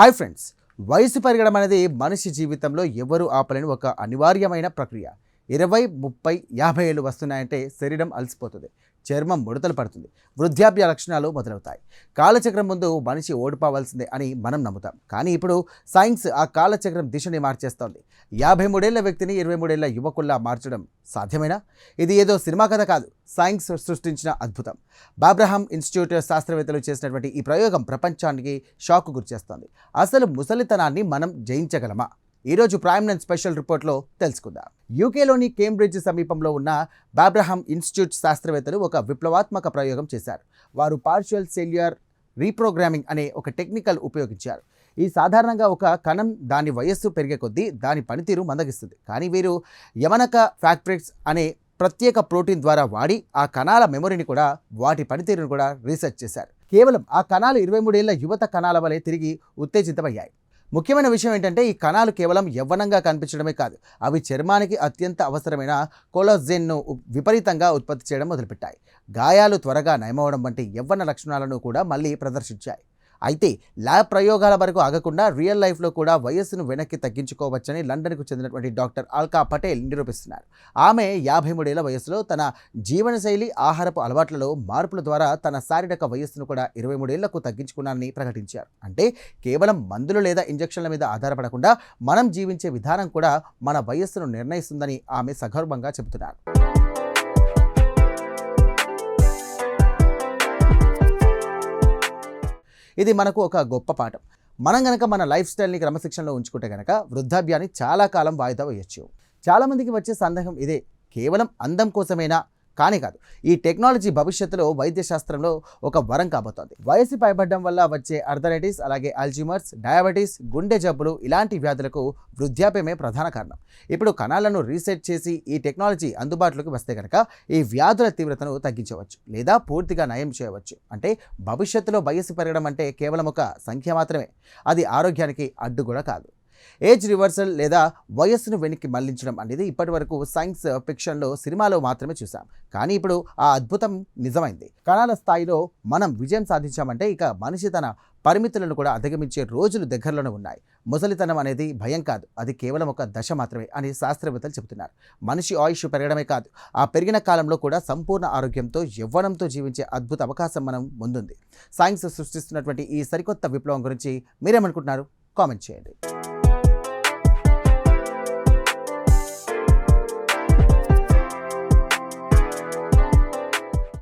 Hi friends, వయసు పెరగడం అనేది మనిషి జీవితంలో ఎవరు ఆపలేని ఒక అనివార్యమైన ప్రక్రియ. 20, 30, 50 ఏళ్ళు వస్తున్నాయంటే శరీరం అలసిపోతుంది, చర్మం ముడతలు పడుతుంది, వృద్ధాప్య లక్షణాలు మొదలవుతాయి. కాలచక్రం ముందు మనిషి ఓడిపోవాల్సిందే అని మనం నమ్ముతాం. కానీ ఇప్పుడు సైన్స్ ఆ కాలచక్రం దిశని మార్చేస్తోంది. 53 ఏళ్ల వ్యక్తిని 23 ఏళ్ల యువకుల్లా మార్చడం సాధ్యమేనా? ఇది ఏదో సినిమా కథ కాదు, సైన్స్ సృష్టించిన అద్భుతం. బాబ్రహాం ఇన్స్టిట్యూట్ శాస్త్రవేత్తలు చేసినటువంటి ఈ ప్రయోగం ప్రపంచానికి షాక్ గురిచేస్తోంది. అసలు ముసలితనాన్ని మనం జయించగలమా? ఈరోజు ప్రైమ్ నైన్ స్పెషల్ రిపోర్ట్లో తెలుసుకుందాం. యూకేలోని కేంబ్రిడ్జ్ సమీపంలో ఉన్న బాబ్రహాం ఇన్స్టిట్యూట్ శాస్త్రవేత్తలు ఒక విప్లవాత్మక ప్రయోగం చేశారు. వారు పార్షియల్ సెల్యులార్ రీప్రోగ్రామింగ్ అనే ఒక టెక్నికల్ ఉపయోగించారు. ఈ సాధారణంగా ఒక కణం దాని వయస్సు పెరిగే కొద్దీ దాని పనితీరు మందగిస్తుంది. కానీ వీరు యమనక ఫ్యాక్టరీస్ అనే ప్రత్యేక ప్రోటీన్ ద్వారా వాడి ఆ కణాల మెమొరీని కూడా, వాటి పనితీరును కూడా రీసెర్చ్ చేశారు. కేవలం ఆ కణాలు 23 ఏళ్ల యువత కణాల వలె తిరిగి ఉత్తేజితమయ్యాయి. ముఖ్యమైన విషయం ఏంటంటే, ఈ కణాలు కేవలం యవ్వనంగా కనిపించడమే కాదు, అవి చర్మానికి అత్యంత అవసరమైన కొలాజెన్ను విపరీతంగా ఉత్పత్తి చేయడం మొదలుపెట్టాయి. గాయాలు త్వరగా నయమవడం వంటి యవ్వన లక్షణాలను కూడా మళ్ళీ ప్రదర్శించాయి. అయితే ల్యాబ్ ప్రయోగాల వరకు ఆగకుండా రియల్ లైఫ్లో కూడా వయస్సును వెనక్కి తగ్గించుకోవచ్చని లండన్కు చెందినటువంటి డాక్టర్ అల్కా పటేల్ నిరూపిస్తున్నారు. ఆమె 53 ఏళ్ల వయసులో తన జీవనశైలి, ఆహారపు అలవాట్లలో మార్పుల ద్వారా తన శారీరక వయస్సును కూడా 23 ఏళ్లకు తగ్గించుకున్నానని ప్రకటించారు. అంటే కేవలం మందులు లేదా ఇంజెక్షన్ల మీద ఆధారపడకుండా మనం జీవించే విధానం కూడా మన వయస్సును నిర్ణయిస్తుందని ఆమె సగర్వంగా చెబుతున్నారు. ఇది మనకు ఒక గొప్ప పాఠం. మనం గనక మన లైఫ్ స్టైల్ని క్రమశిక్షణలో ఉంచుకుంటే గనక వృద్ధాప్యాన్ని చాలా కాలం వాయిదా వేయచ్చు. చాలామందికి వచ్చే సందేహం ఇదే, కేవలం అందం కోసమేనా? కానీ కాదు. ఈ టెక్నాలజీ భవిష్యత్తులో వైద్య శాస్త్రంలో ఒక వరం కాబోతోంది. వయసు పైబడ్డం వల్ల వచ్చే అర్థరైటిస్, అలాగే అల్జీమర్స్, డయాబెటీస్, గుండె జబ్బులు ఇలాంటి వ్యాధులకు వృద్ధాప్యమే ప్రధాన కారణం. ఇప్పుడు కణాలను రీసెట్ చేసి ఈ టెక్నాలజీ అందుబాటులోకి వస్తే కనుక ఈ వ్యాధుల తీవ్రతను తగ్గించవచ్చు లేదా పూర్తిగా నయం చేయవచ్చు. అంటే భవిష్యత్తులో వయసు పెరగడం అంటే కేవలం ఒక సంఖ్య మాత్రమే, అది ఆరోగ్యానికి అడ్డు కూడా కాదు. ఏజ్ రివర్సల్ లేదా వయస్సును వెనక్కి మళ్లించడం అనేది ఇప్పటి వరకు సైన్స్ ఫిక్షన్లో, సినిమాలో మాత్రమే చూసాం. కానీ ఇప్పుడు ఆ అద్భుతం నిజమైంది. కణాల స్థాయిలో మనం విజయం సాధించామంటే ఇక మనిషి తన పరిమితులను కూడా అధిగమించే రోజులు దగ్గరలోనే ఉన్నాయి. ముసలితనం అనేది భయం కాదు, అది కేవలం ఒక దశ మాత్రమే అని శాస్త్రవేత్తలు చెబుతున్నారు. మనిషి ఆయుష్ పెరగడమే కాదు, ఆ పెరిగిన కాలంలో కూడా సంపూర్ణ ఆరోగ్యంతో, యవ్వనంతో జీవించే అద్భుత అవకాశం మనం ముందుంది. సైన్స్ సృష్టిస్తున్నటువంటి ఈ సరికొత్త విప్లవం గురించి మీరేమనుకుంటున్నారు? కామెంట్ చేయండి.